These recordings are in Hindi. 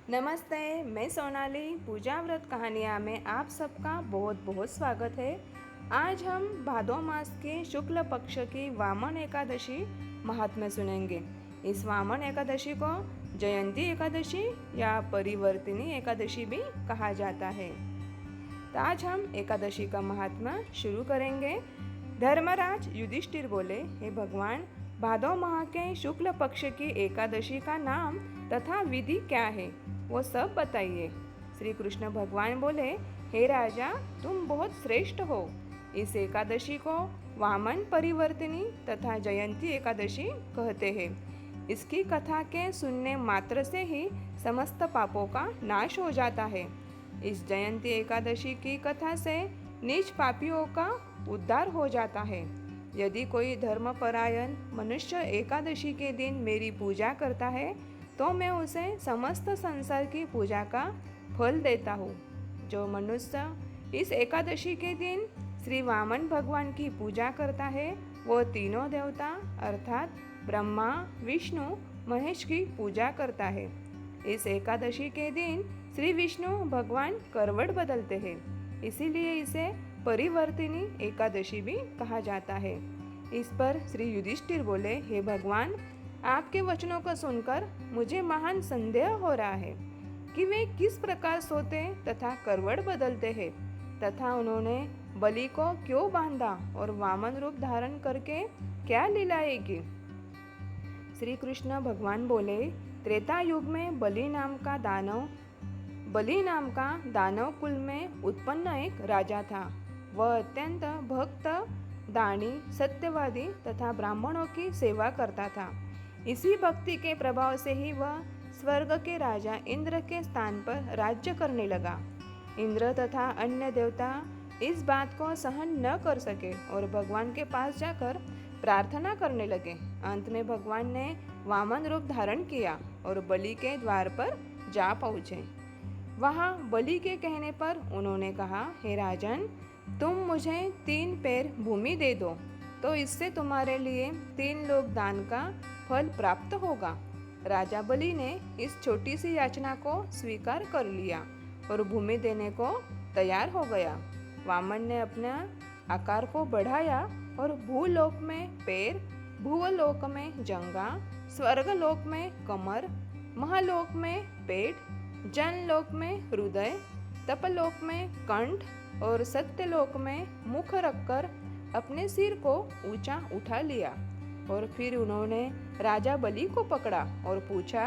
नमस्ते, मैं सोनाली। पूजा व्रत कहानियाँ में आप सबका बहुत बहुत स्वागत है। आज हम भादो मास के शुक्ल पक्ष की वामन एकादशी महात्म्य सुनेंगे। इस वामन एकादशी को जयंती एकादशी या परिवर्तिनी एकादशी भी कहा जाता है। तो आज हम एकादशी का महात्म्य शुरू करेंगे। धर्मराज युधिष्ठिर बोले, हे भगवान, भादो माह के शुक्ल पक्ष की एकादशी का नाम तथा विधि क्या है, वो सब बताइए। श्री कृष्ण भगवान बोले, हे राजा, तुम बहुत श्रेष्ठ हो। इस एकादशी को वामन परिवर्तिनी तथा जयंती एकादशी कहते हैं। इसकी कथा के सुनने मात्र से ही समस्त पापों का नाश हो जाता है। इस जयंती एकादशी की कथा से नीच पापियों का उद्धार हो जाता है। यदि कोई धर्मपरायण मनुष्य एकादशी के दिन मेरी पूजा करता है तो मैं उसे समस्त संसार की पूजा का फल देता हूँ। जो मनुष्य इस एकादशी के दिन श्री वामन भगवान की पूजा करता है वो तीनों देवता अर्थात ब्रह्मा, विष्णु, महेश की पूजा करता है। इस एकादशी के दिन श्री विष्णु भगवान करवट बदलते हैं, इसीलिए इसे परिवर्तिनी एकादशी भी कहा जाता है। इस पर श्री युधिष्ठिर बोले, हे भगवान, आपके वचनों को सुनकर मुझे महान संदेह हो रहा है कि वे किस प्रकार सोते तथा करवट बदलते हैं तथा उन्होंने बलि को क्यों बांधा और वामन रूप धारण करके क्या लीलाएं की। श्री कृष्ण भगवान बोले, त्रेता युग में बलि नाम का दानव कुल में उत्पन्न एक राजा था। वह अत्यंत भक्त, दानी, सत्यवादी तथा ब्राह्मणों की सेवा करता था। इसी भक्ति के प्रभाव से ही वह स्वर्ग के राजा इंद्र के स्थान पर राज्य करने लगा। इंद्र तथा अन्य देवता इस बात को सहन न कर सके और भगवान के पास जाकर प्रार्थना करने लगे। अंत में भगवान ने वामन रूप धारण किया और बलि के द्वार पर जा पहुँचे। वहाँ बलि के कहने पर उन्होंने कहा, हे राजन, तुम मुझे 3 पैर भूमि दे दो तो इससे तुम्हारे लिए 3 लोक दान का फल प्राप्त होगा। राजा बलि ने इस छोटी सी याचना को स्वीकार कर लिया और भूमि देने को तैयार हो गया। वामन ने अपना आकार को बढ़ाया और भूलोक में पैर, भूवलोक में जंगा, स्वर्गलोक में कमर, महलोक में पेट, जनलोक में हृदय, तपलोक में कंठ और सत्यलोक में मुख रखकर अपने सिर को ऊंचा उठा लिया। और फिर उन्होंने राजा बलि को पकड़ा और पूछा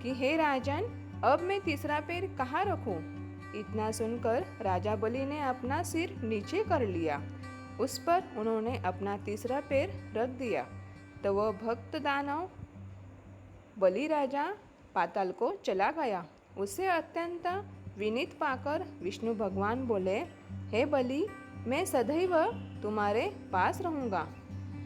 कि हे राजन, अब मैं तीसरा पैर कहाँ रखूं? इतना सुनकर राजा बलि ने अपना सिर नीचे कर लिया। उस पर उन्होंने अपना तीसरा पैर रख दिया तो वह भक्त दानव बलि राजा पाताल को चला गया। उसे अत्यंत विनीत पाकर विष्णु भगवान बोले, हे बलि, मैं सदैव तुम्हारे पास रहूँगा।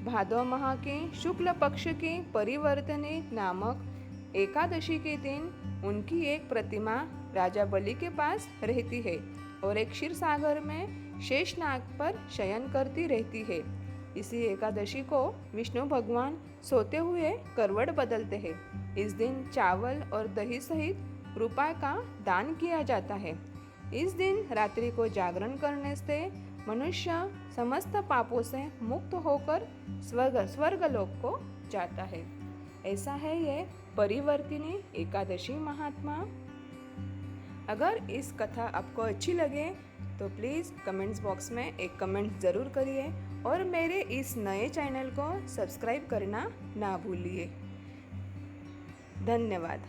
भादो माह के शुक्ल पक्ष की परिवर्तनी नामक एकादशी के दिन उनकी एक प्रतिमा राजा बलि के पास रहती है और एक क्षीर सागर में शेषनाग पर शयन करती रहती है। इसी एकादशी को विष्णु भगवान सोते हुए करवट बदलते हैं। इस दिन चावल और दही सहित रुपये का दान किया जाता है। इस दिन रात्रि को जागरण करने से मनुष्य समस्त पापों से मुक्त होकर स्वर्गलोक को जाता है। ऐसा है ये परिवर्तिनी एकादशी महात्मा। अगर इस कथा आपको अच्छी लगे तो प्लीज़ कमेंट्स बॉक्स में एक कमेंट ज़रूर करिए और मेरे इस नए चैनल को सब्सक्राइब करना ना भूलिए। धन्यवाद।